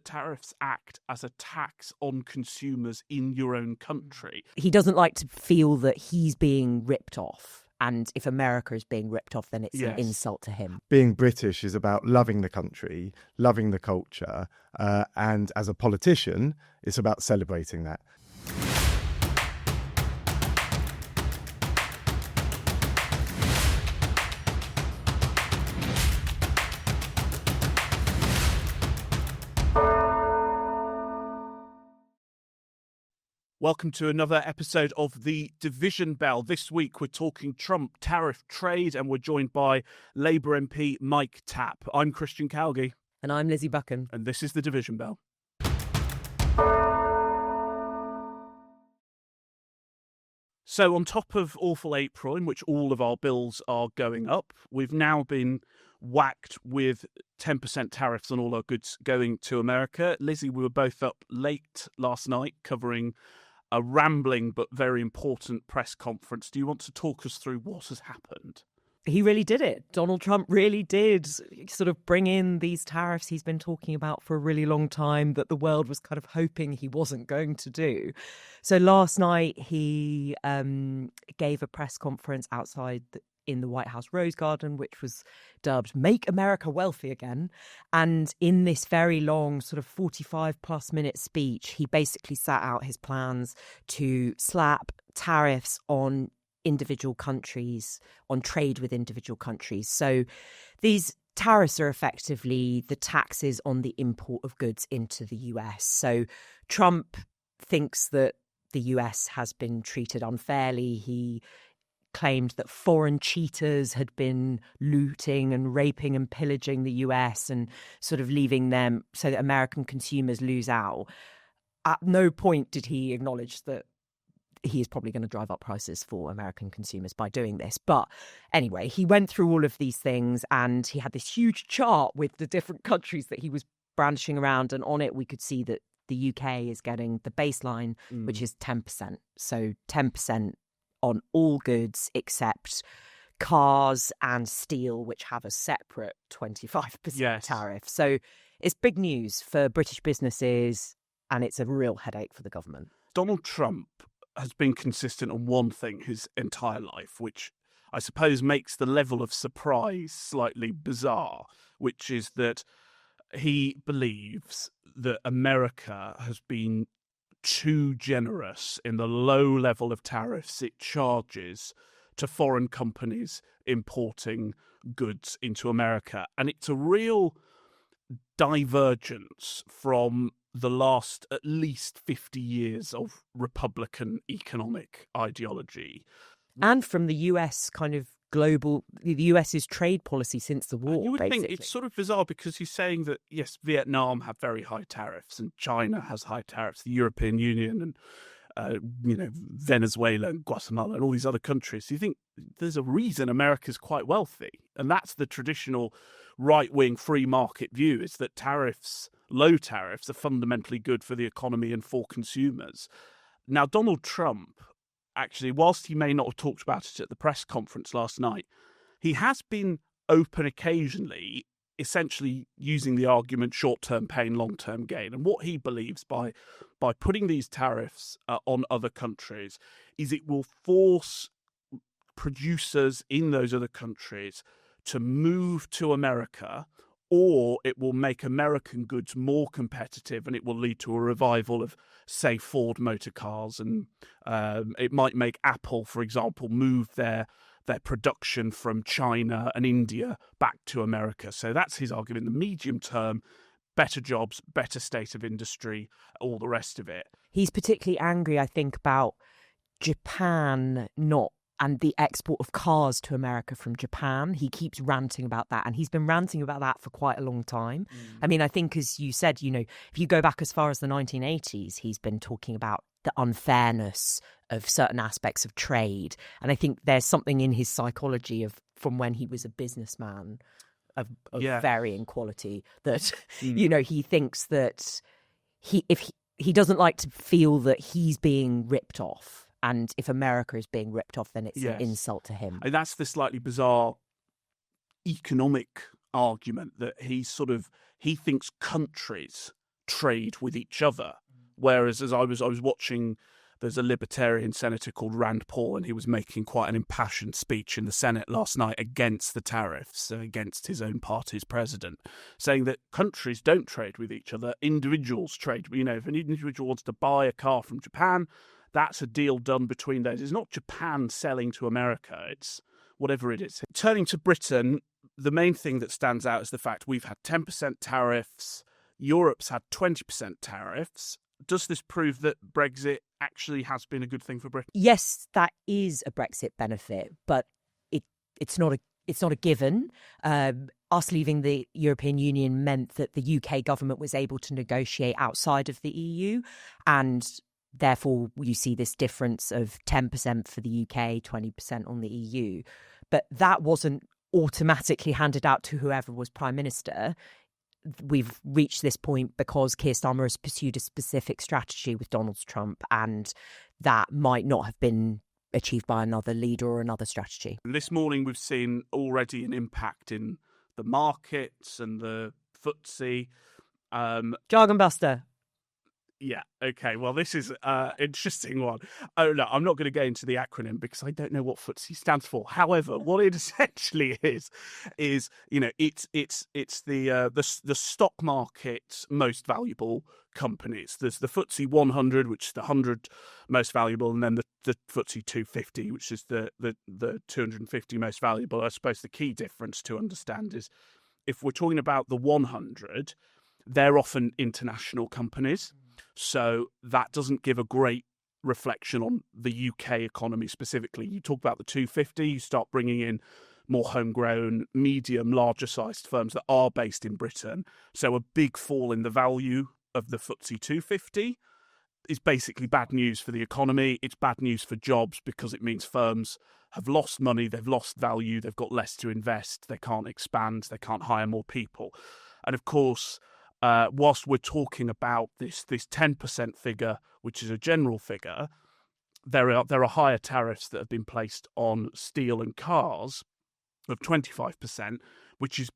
Tariffs act as a tax on consumers in your own country. He doesn't like to feel that he's being ripped off. And if America is being ripped off, then it's an insult to him. Being British is about loving the country, loving the culture. And as a politician, it's about celebrating that. Welcome to another episode of The Division Bell. This week we're talking Trump tariff trade and we're joined by Labour MP Mike Tapp. I'm Christian Calgie. And I'm Lizzy Buchan. And this is The Division Bell. So on top of awful April, in which all of our bills are going up, we've now been whacked with 10% tariffs on all our goods going to America. Lizzy, we were both up late last night covering a rambling but very important press conference. Do you want to talk us through what has happened? He really did it. Donald Trump really did sort of bring in these tariffs he's been talking about for a really long time that the world was kind of hoping he wasn't going to do. So last night he gave a press conference outside in the White House Rose Garden, which was dubbed Make America Wealthy Again. And in this very long sort of 45 plus minute speech, he basically set out his plans to slap tariffs on individual countries, on trade with individual countries. So these tariffs are effectively the taxes on the import of goods into the US. So Trump thinks that the US has been treated unfairly. He claimed that foreign cheaters had been looting and raping and pillaging the US and sort of leaving them so that American consumers lose out. At no point did he acknowledge that he is probably going to drive up prices for American consumers by doing this. But anyway, he went through all of these things and he had this huge chart with the different countries that he was brandishing around. And on it, we could see that the UK is getting the baseline, which is 10%. So 10% on all goods except cars and steel, which have a separate 25% tariff. So it's big news for British businesses and it's a real headache for the government. Donald Trump has been consistent on one thing his entire life, which I suppose makes the level of surprise slightly bizarre, which is that he believes that America has been too generous in the low level of tariffs it charges to foreign companies importing goods into America. And it's a real divergence from the last at least 50 years of Republican economic ideology. And from the US kind of global, the US's trade policy since the war. You would basically think it's sort of bizarre because he's saying that, yes, Vietnam have very high tariffs and China has high tariffs, the European Union and, Venezuela and Guatemala and all these other countries. You think there's a reason America's quite wealthy. And that's the traditional right-wing free market view, is that tariffs, low tariffs, are fundamentally good for the economy and for consumers. Now, Donald Trump, actually, whilst he may not have talked about it at the press conference last night, he has been open occasionally, essentially using the argument short-term pain, long-term gain. And what he believes by putting these tariffs on other countries is it will force producers in those other countries to move to America, or it will make American goods more competitive and it will lead to a revival of, say, Ford motor cars. And it might make Apple, for example, move their production from China and India back to America. So that's his argument. In the medium term, better jobs, better state of industry, all the rest of it. He's particularly angry, I think, about Japan and the export of cars to America from Japan. He keeps ranting about that, and he's been ranting about that for quite a long time. I mean, I think, as you said, if you go back as far as the 1980s, he's been talking about the unfairness of certain aspects of trade. And I think there's something in his psychology from when he was a businessman of varying quality that, he thinks that he doesn't like to feel that he's being ripped off. And if America is being ripped off, then it's an insult to him. And that's the slightly bizarre economic argument that he thinks countries trade with each other. Whereas as I was watching, there's a libertarian senator called Rand Paul, and he was making quite an impassioned speech in the Senate last night against the tariffs, against his own party's president, saying that countries don't trade with each other, individuals trade. If an individual wants to buy a car from Japan, that's a deal done between those. It's not Japan selling to America, it's whatever it is. Turning to Britain, the main thing that stands out is the fact we've had 10% tariffs, Europe's had 20% tariffs. Does this prove that Brexit actually has been a good thing for Britain? Yes, that is a Brexit benefit, but it's not a given. Us leaving the European Union meant that the UK government was able to negotiate outside of the EU, and therefore you see this difference of 10% for the UK, 20% on the EU. But that wasn't automatically handed out to whoever was Prime Minister. We've reached this point because Keir Starmer has pursued a specific strategy with Donald Trump, and that might not have been achieved by another leader or another strategy. This morning we've seen already an impact in the markets and the FTSE. Jargon buster. Yeah, okay. Well, this is an interesting one. Oh, no, I'm not going to go into the acronym because I don't know what FTSE stands for. However, what it essentially is it's the stock market's most valuable companies. There's the FTSE 100, which is the 100 most valuable, and then the FTSE 250, which is the 250 most valuable. I suppose the key difference to understand is if we're talking about the 100, they're often international companies. So that doesn't give a great reflection on the UK economy specifically. You talk about the 250, you start bringing in more homegrown, medium, larger-sized firms that are based in Britain. So a big fall in the value of the FTSE 250 is basically bad news for the economy. It's bad news for jobs because it means firms have lost money, they've lost value, they've got less to invest, they can't expand, they can't hire more people. And of course, whilst we're talking about this 10% figure, which is a general figure, there are higher tariffs that have been placed on steel and cars of 25%, which is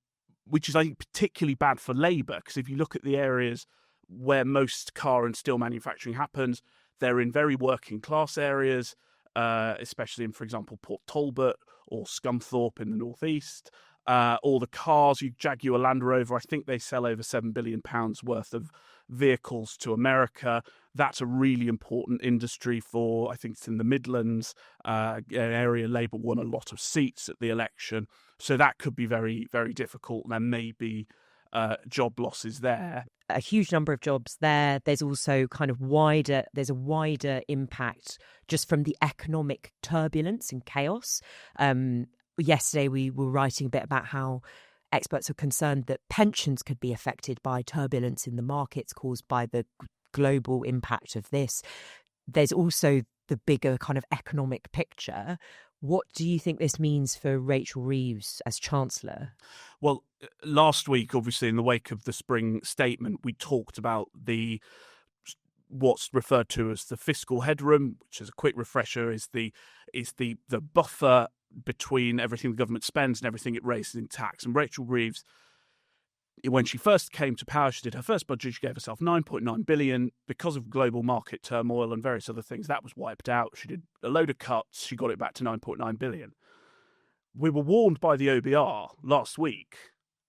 I think particularly bad for labour, because if you look at the areas where most car and steel manufacturing happens, they're in very working class areas, especially in, for example, Port Talbot or Scunthorpe in the northeast. All the cars, Jaguar Land Rover, I think they sell over £7 billion worth of vehicles to America. That's a really important industry for, I think it's in the Midlands, an area Labour won a lot of seats at the election. So that could be very, very difficult. There may be job losses there. A huge number of jobs there. There's also there's a wider impact just from the economic turbulence and chaos. Yesterday, we were writing a bit about how experts are concerned that pensions could be affected by turbulence in the markets caused by the global impact of this. There's also the bigger kind of economic picture. What do you think this means for Rachel Reeves as Chancellor? Well, last week, obviously, in the wake of the spring statement, we talked about what's referred to as the fiscal headroom, which, as a quick refresher, is the buffer between everything the government spends and everything it raises in tax. And Rachel Reeves, when she first came to power, she did her first budget, she gave herself £9.9 billion. Because of global market turmoil and various other things, that was wiped out. She did a load of cuts, she got it back to £9.9 billion. We were warned by the OBR last week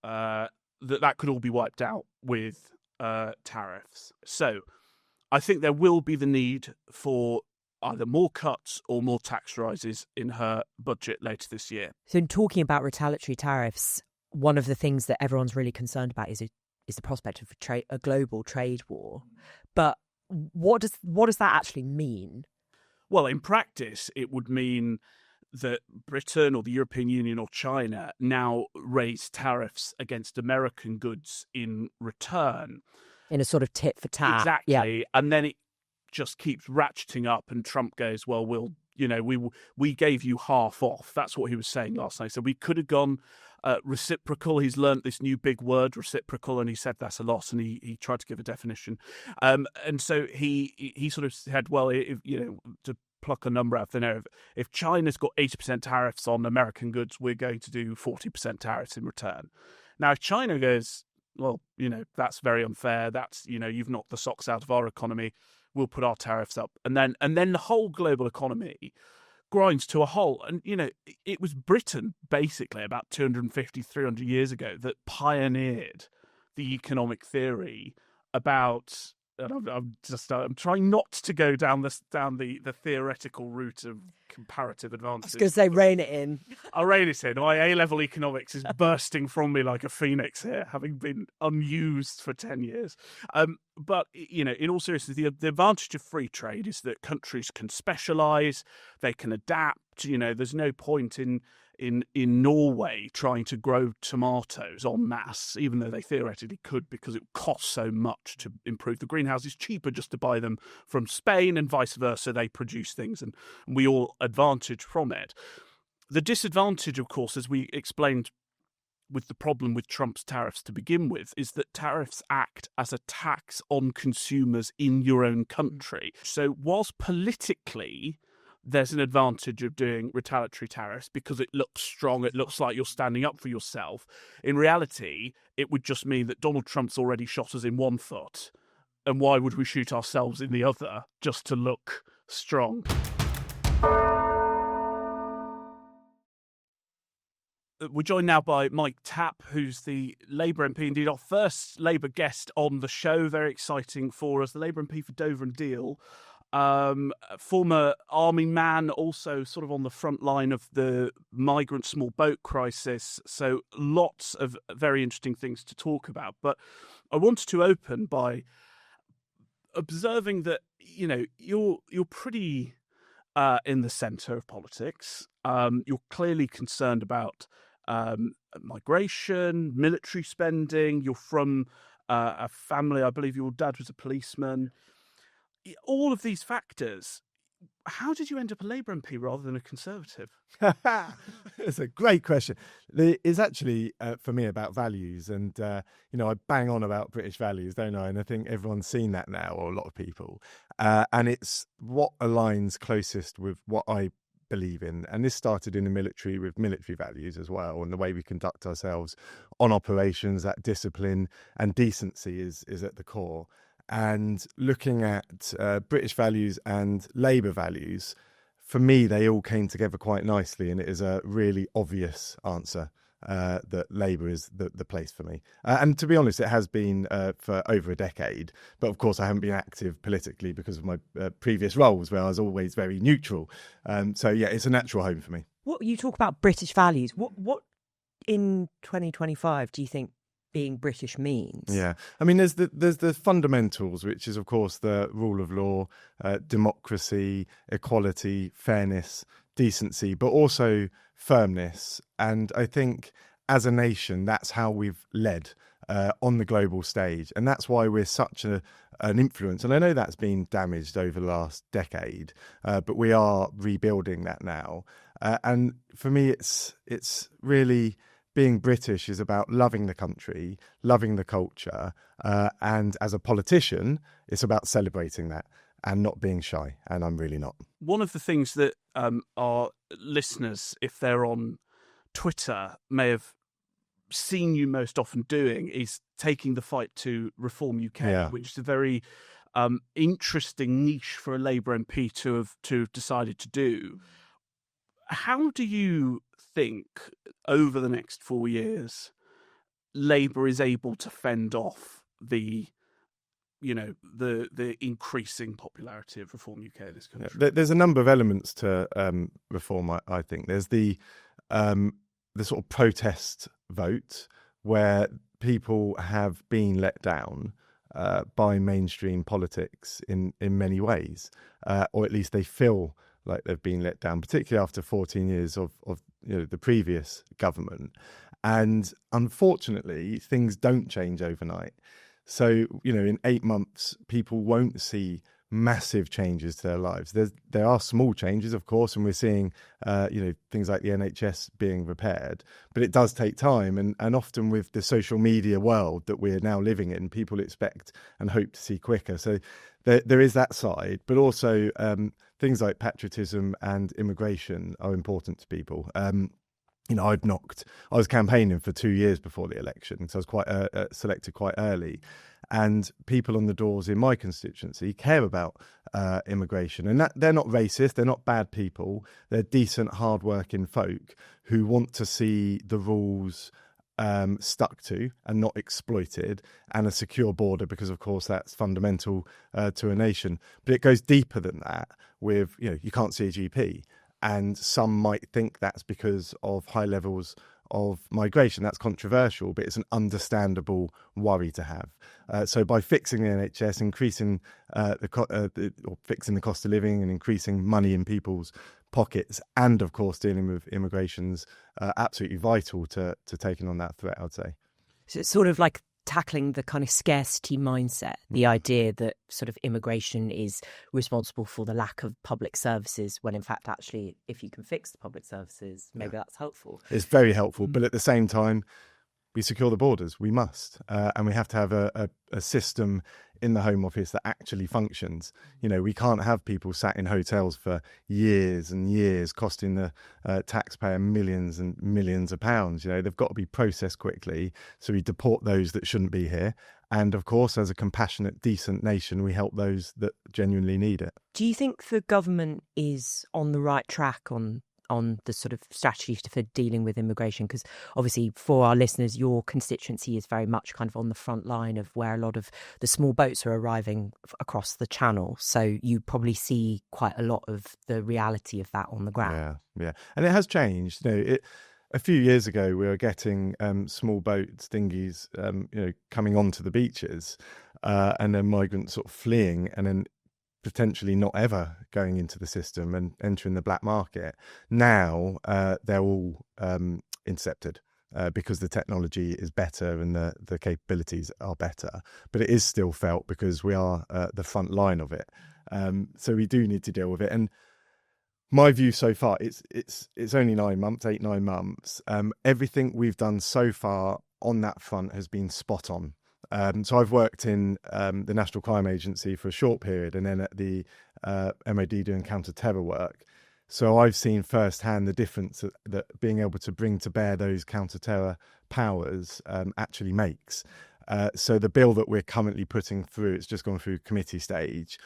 that could all be wiped out with tariffs. So I think there will be the need for either more cuts or more tax rises in her budget later this year. So in talking about retaliatory tariffs, one of the things that everyone's really concerned about is the prospect of a global trade war. But what does that actually mean? Well, in practice, it would mean that Britain or the European Union or China now raise tariffs against American goods in return. In a sort of tit for tat. Exactly. Yeah. And then it just keeps ratcheting up, and Trump goes, well, we gave you half off. That's what he was saying last night. So we could have gone reciprocal. He's learnt this new big word, reciprocal, and he said that's a loss, and he tried to give a definition. And so he sort of said, well, if, to pluck a number out of thin air, if China's got 80% tariffs on American goods, we're going to do 40% tariffs in return. Now, if China goes, well, that's very unfair. That's, you've knocked the socks out of our economy. We'll put our tariffs up. And then the whole global economy grinds to a halt. And, it was Britain, basically, about 250, 300 years ago that pioneered the economic theory about, and I'm trying not to go down the theoretical route of comparative advantage. I was going to say, rein it in. I'll rein it in. My A-level economics is bursting from me like a phoenix here, having been unused for 10 years. But, in all seriousness, the advantage of free trade is that countries can specialise, they can adapt. There's no point in Norway trying to grow tomatoes en masse, even though they theoretically could, because it costs so much to improve the greenhouse. It's cheaper just to buy them from Spain, and vice versa. They produce things and we all advantage from it. The disadvantage, of course, as we explained with the problem with Trump's tariffs to begin with, is that tariffs act as a tax on consumers in your own country. So whilst politically there's an advantage of doing retaliatory tariffs because it looks strong, it looks like you're standing up for yourself, in reality, it would just mean that Donald Trump's already shot us in one foot. And why would we shoot ourselves in the other just to look strong? We're joined now by Mike Tapp, who's the Labour MP, indeed our first Labour guest on the show. Very exciting for us. The Labour MP for Dover and Deal. Former army man, also sort of on the front line of the migrant small boat crisis. So lots of very interesting things to talk about. But I wanted to open by observing that, you're pretty in the centre of politics. You're clearly concerned about migration, military spending. You're from a family, I believe your dad was a policeman. All of these factors, how did you end up a Labour MP rather than a Conservative? It's a great question. It's actually, for me, about values. And, I bang on about British values, don't I? And I think everyone's seen that now, or a lot of people. And it's what aligns closest with what I believe in. And this started in the military with military values as well. And the way we conduct ourselves on operations, that discipline and decency is at the core. And looking at British values and Labour values, for me, they all came together quite nicely. And it is a really obvious answer that Labour is the place for me. And to be honest, it has been for over a decade. But of course, I haven't been active politically because of my previous roles where I was always very neutral. So, yeah, it's a natural home for me. What you talk about British values, what in 2025 do you think being British means? Yeah, I mean, there's the fundamentals, which is, of course, the rule of law, democracy, equality, fairness, decency, but also firmness. And I think as a nation, that's how we've led on the global stage. And that's why we're such an influence. And I know that's been damaged over the last decade, but we are rebuilding that now. And for me, it's really... being British is about loving the country, loving the culture, and as a politician, it's about celebrating that and not being shy, and I'm really not. One of the things that our listeners, if they're on Twitter, may have seen you most often doing is taking the fight to Reform UK, which is a very interesting niche for a Labour MP to have decided to do. How do you think over the next 4 years Labour is able to fend off the increasing popularity of Reform UK in this country? Yeah, there's a number of elements to Reform. I think there's the sort of protest vote where people have been let down by mainstream politics in many ways, or at least they feel like they've been let down, particularly after 14 years of the previous government. And unfortunately, things don't change overnight. So, in 8 months, people won't see massive changes to their lives. There are small changes, of course, and we're seeing, things like the NHS being repaired. But it does take time. And often with the social media world that we're now living in, people expect and hope to see quicker. So there is that side, but also things like patriotism and immigration are important to people. I was campaigning for 2 years before the election, so I was quite selected quite early. And people on the doors in my constituency care about immigration, and that they're not racist, they're not bad people, they're decent, hard-working folk who want to see the rules stuck to and not exploited, and a secure border, because of course that's fundamental to a nation. But it goes deeper than that. With you can't see a GP. And some might think that's because of high levels of migration. That's controversial, but it's an understandable worry to have. So by fixing the NHS, increasing or fixing the cost of living and increasing money in people's pockets, and of course dealing with immigration's absolutely vital to taking on that threat, I'd say. So it's sort of like tackling the kind of scarcity mindset, the idea that sort of immigration is responsible for the lack of public services, when in fact, actually, if you can fix the public services, maybe that's helpful. It's very helpful. But at the same time, we secure the borders. We must. And we have to have a system in the Home Office that actually functions. We can't have people sat in hotels for years and years, costing the taxpayer millions and millions of pounds. They've got to be processed quickly. So we deport those that shouldn't be here. And of course, as a compassionate, decent nation, we help those that genuinely need it. Do you think the government is on the right track on the sort of strategy for dealing with immigration? Because obviously for our listeners, your constituency is very much kind of on the front line of where a lot of the small boats are arriving across the channel. So you probably see quite a lot of the reality of that on the ground. Yeah. And it has changed. A few years ago, we were getting small boats, dinghies, coming onto the beaches, and then migrants sort of fleeing and then potentially not ever going into the system and entering the black market. Now they're all intercepted because the technology is better and the capabilities are better. But it is still felt because we are the front line of it. So we do need to deal with it. And my view so far, it's only 9 months, 8-9 months. Everything we've done so far on that front has been spot on. So I've worked in the National Crime Agency for a short period, and then at the MOD doing counter-terror work. So I've seen firsthand the difference that being able to bring to bear those counter-terror powers actually makes. So the bill that we're currently putting through, it's just gone through committee stage,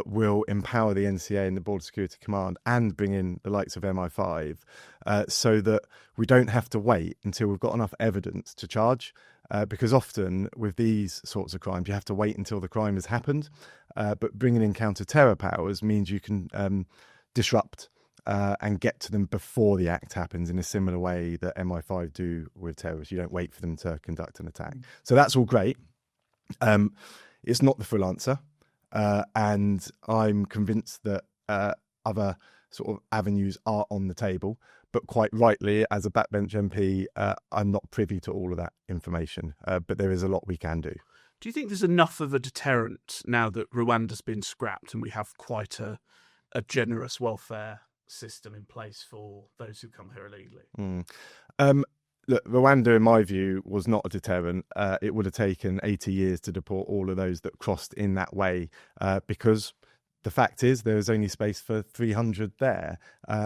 will empower the NCA and the Border Security Command and bring in the likes of MI5 so that we don't have to wait until we've got enough evidence to charge. Because often with these sorts of crimes, you have to wait until the crime has happened. But bringing in counter-terror powers means you can disrupt and get to them before the act happens in a similar way that MI5 do with terrorists. You don't wait for them to conduct an attack. So that's all great. It's not the full answer. And I'm convinced that other sort of avenues are on the table. But quite rightly, as a backbench MP, I'm not privy to all of that information. But there is a lot we can do. Do you think there's enough of a deterrent now that Rwanda's been scrapped and we have quite a generous welfare system in place for those who come here illegally? Look, Rwanda, in my view, was not a deterrent. It would have taken 80 years to deport all of those that crossed in that way because the fact is there was only space for 300 there.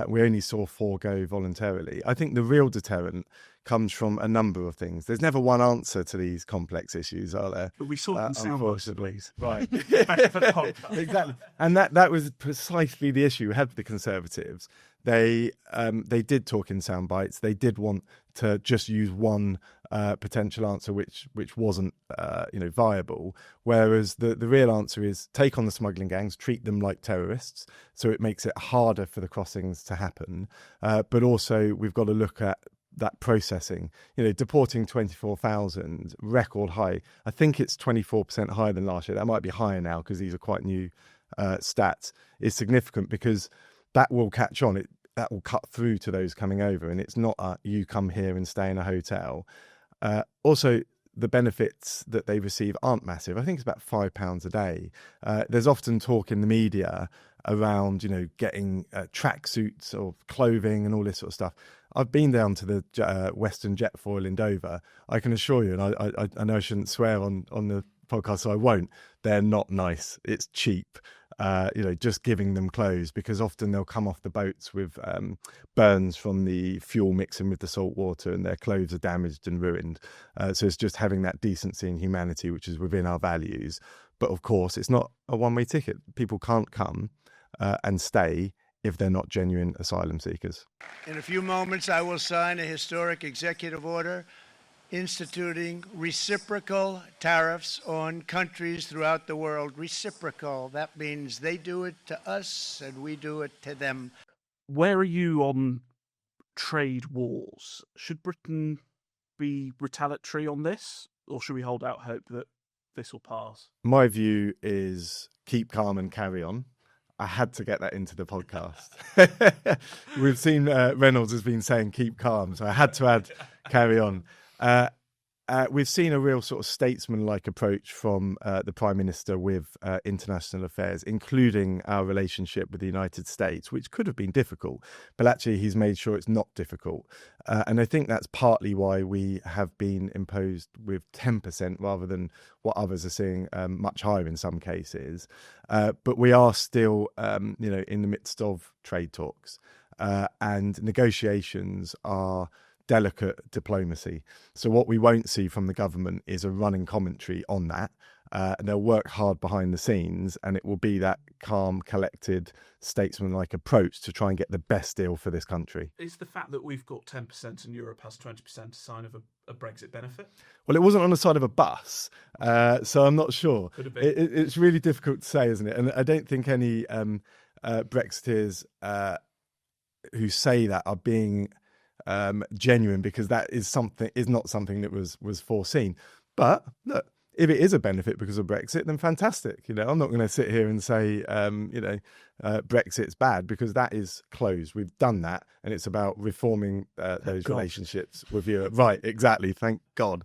We only saw 4 go voluntarily. I think the real deterrent comes from a number of things. There's never one answer to these complex issues, are there? But we saw them sound bites, please. Right. Exactly. And that was precisely the issue we had with the Conservatives. They did talk in sound bites. They did want to just use one potential answer, which wasn't viable. Whereas the real answer is take on the smuggling gangs, treat them like terrorists, so it makes it harder for the crossings to happen. But also we've got to look at that processing. Deporting 24,000, record high. I think it's 24% higher than last year. That might be higher now because these are quite new stats. Is significant because that will catch on. That will cut through to those coming over, and it's not you come here and stay in a hotel. Also, the benefits that they receive aren't massive. I think it's about £5 a day. There's often talk in the media around, getting tracksuits or clothing and all this sort of stuff. I've been down to the Western Jetfoil in Dover. I can assure you, and I know I shouldn't swear on the podcast, so I won't. They're not nice. It's cheap. just giving them clothes, because often they'll come off the boats with burns from the fuel mixing with the salt water, and their clothes are damaged and ruined. So it's just having that decency and humanity, which is within our values. But of course, it's not a one-way ticket. People can't come and stay if they're not genuine asylum seekers. In a few moments, I will sign a historic executive order instituting reciprocal tariffs on countries throughout the world. Reciprocal, that means they do it to us and we do it to them. Where are you on trade wars? Should Britain be retaliatory on this, or should we hold out hope that this will pass? My view is keep calm and carry on. I had to get that into the podcast. We've seen Reynolds has been saying keep calm, so I had to add carry on. We've seen a real sort of statesman-like approach from the Prime Minister with international affairs, including our relationship with the United States, which could have been difficult, but actually he's made sure it's not difficult. And I think that's partly why we have been imposed with 10% rather than what others are seeing much higher in some cases. But we are still, in the midst of trade talks, and negotiations are delicate diplomacy. So what we won't see from the government is a running commentary on that. And they'll work hard behind the scenes, and it will be that calm, collected, statesman-like approach to try and get the best deal for this country. Is the fact that we've got 10% and Europe has 20% a sign of a Brexit benefit? Well, it wasn't on the side of a bus, so I'm not sure. Could have been. It's really difficult to say, isn't it? And I don't think any Brexiteers who say that are being genuine, because that is not something that was foreseen. But look, if it is a benefit because of Brexit, then fantastic. I'm not going to sit here and say Brexit's bad, because that is closed. We've done that, and it's about reforming those relationships with Europe. Right, exactly. Thank God.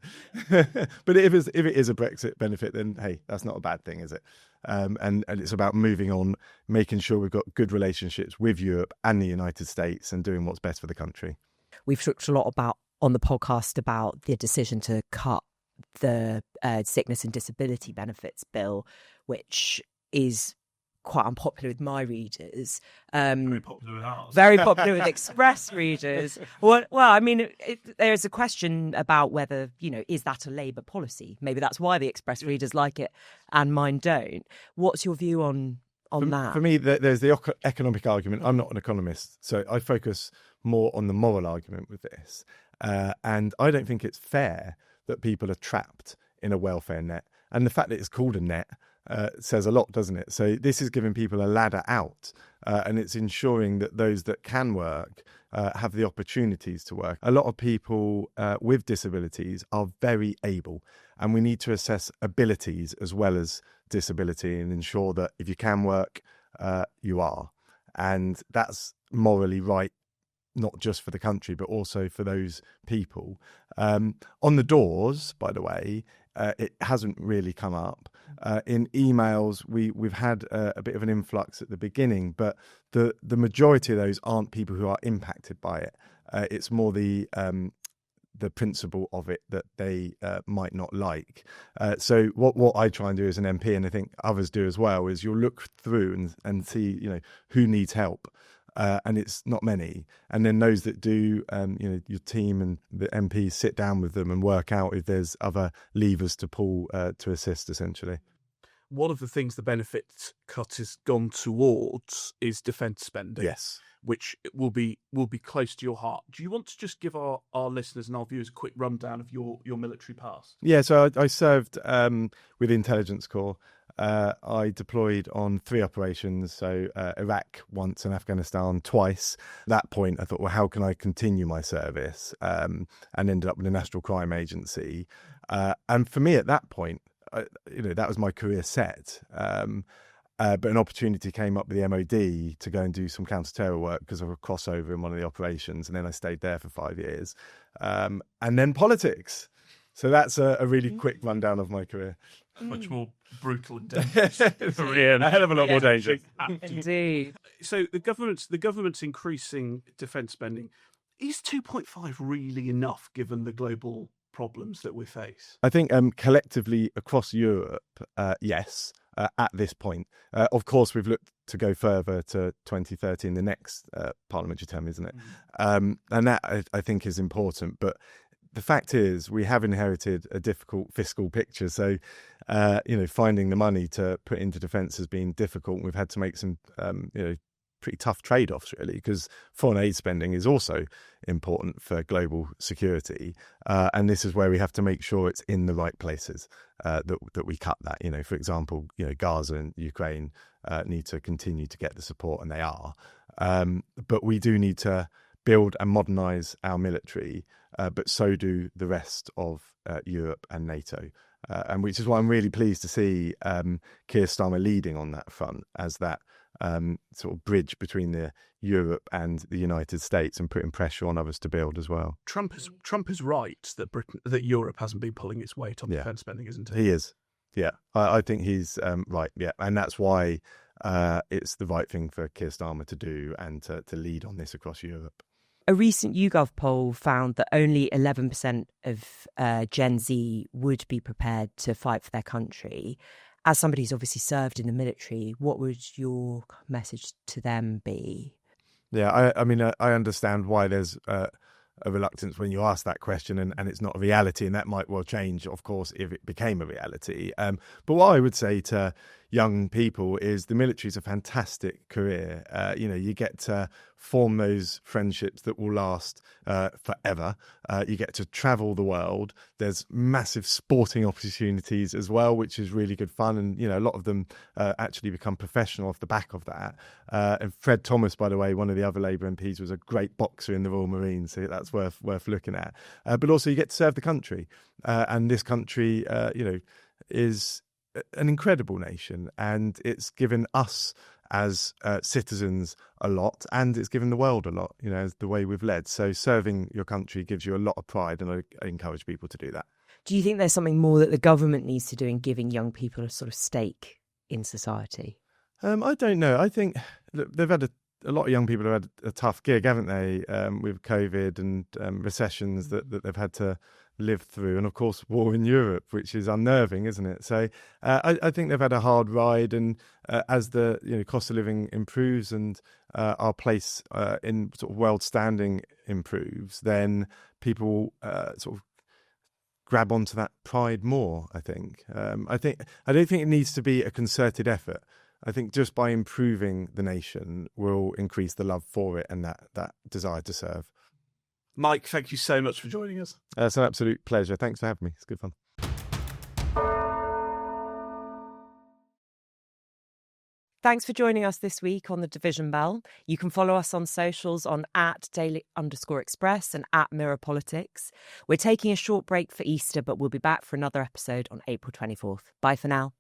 But if it is a Brexit benefit, then hey, that's not a bad thing, is it? And it's about moving on, making sure we've got good relationships with Europe and the United States, and doing what's best for the country. We've talked a lot on the podcast about the decision to cut the sickness and disability benefits bill, which is quite unpopular with my readers. Very popular with ours. Very popular with Express readers. Well, I mean, there's a question about whether, is that a Labour policy? Maybe that's why the Express readers like it and mine don't. What's your view on that? For me, there's the economic argument. I'm not an economist, so I focus more on the moral argument with this. And I don't think it's fair that people are trapped in a welfare net. And the fact that it's called a net says a lot, doesn't it? So this is giving people a ladder out, and it's ensuring that those that can work have the opportunities to work. A lot of people with disabilities are very able, and we need to assess abilities as well as disability and ensure that if you can work, you are. And that's morally right, not just for the country, but also for those people. On the doors, by the way, it hasn't really come up. In emails, we've had a bit of an influx at the beginning, but the majority of those aren't people who are impacted by it. It's more the principle of it that they might not like. So what I try and do as an MP, and I think others do as well, is you'll look through and see who needs help. And it's not many. And then those that do, your team and the MPs sit down with them and work out if there's other levers to pull to assist, essentially. One of the things the benefit cut has gone towards is defence spending. Yes. Which will be close to your heart. Do you want to just give our listeners and our viewers a quick rundown of your military past? Yeah, so I served with the Intelligence Corps. I deployed on 3 operations, so Iraq once and Afghanistan twice. At that point, I thought, well, how can I continue my service? And ended up with the National Crime Agency. And for me at that point, that was my career set. But an opportunity came up with the MOD to go and do some counter-terror work because of a crossover in one of the operations. And then I stayed there for 5 years. And then politics. So that's a really quick rundown of my career. Much more brutal and dangerous. A hell of a lot more dangerous. Indeed. So the government's increasing defence spending. Is 2.5 really enough given the global problems that we face? I think collectively across Europe, yes, at this point. Of course, we've looked to go further to 2030 in the next parliamentary term, isn't it? And that I think is important. But the fact is, we have inherited a difficult fiscal picture. So, finding the money to put into defence has been difficult. We've had to make some, pretty tough trade-offs, really, because foreign aid spending is also important for global security. And this is where we have to make sure it's in the right places that we cut that. For example, Gaza and Ukraine need to continue to get the support, and they are. But we do need to build and modernise our military, but so do the rest of Europe and NATO. And which is why I'm really pleased to see Keir Starmer leading on that front as that sort of bridge between the Europe and the United States, and putting pressure on others to build as well. Trump is right that Europe hasn't been pulling its weight on defence spending, isn't he? He is. Yeah, I think he's right. Yeah, and that's why it's the right thing for Keir Starmer to do and to lead on this across Europe. A recent YouGov poll found that only 11% of Gen Z would be prepared to fight for their country. As somebody who's obviously served in the military, what would your message to them be? Yeah, I mean, I understand why there's a reluctance when you ask that question, and it's not a reality, and that might well change, of course, if it became a reality. But what I would say to young people is the military is a fantastic career. You get to form those friendships that will last forever. You get to travel the world. There's massive sporting opportunities as well, which is really good fun. And, a lot of them actually become professional off the back of that. And Fred Thomas, by the way, one of the other Labour MPs, was a great boxer in the Royal Marines. So that's worth looking at. But also you get to serve the country. And this country, is an incredible nation, and it's given us as citizens a lot, and it's given the world a lot, as the way we've led. So serving your country gives you a lot of pride, and I encourage people to do that. Do you think there's something more that the government needs to do in giving young people a sort of stake in society? I don't know. I think they've had a lot of young people have had a tough gig, haven't they, with COVID and recessions that they've had to live through, and of course war in Europe, which is unnerving, isn't it? So I think they've had a hard ride, and as the cost of living improves and our place in sort of world standing improves, then people sort of grab onto that pride more. I don't think it needs to be a concerted effort. I think just by improving the nation will increase the love for it and that desire to serve. Mike, thank you so much for joining us. It's an absolute pleasure. Thanks for having me. It's good fun. Thanks for joining us this week on The Division Bell. You can follow us on socials on @daily_express and @mirrorpolitics. We're taking a short break for Easter, but we'll be back for another episode on April 24th. Bye for now.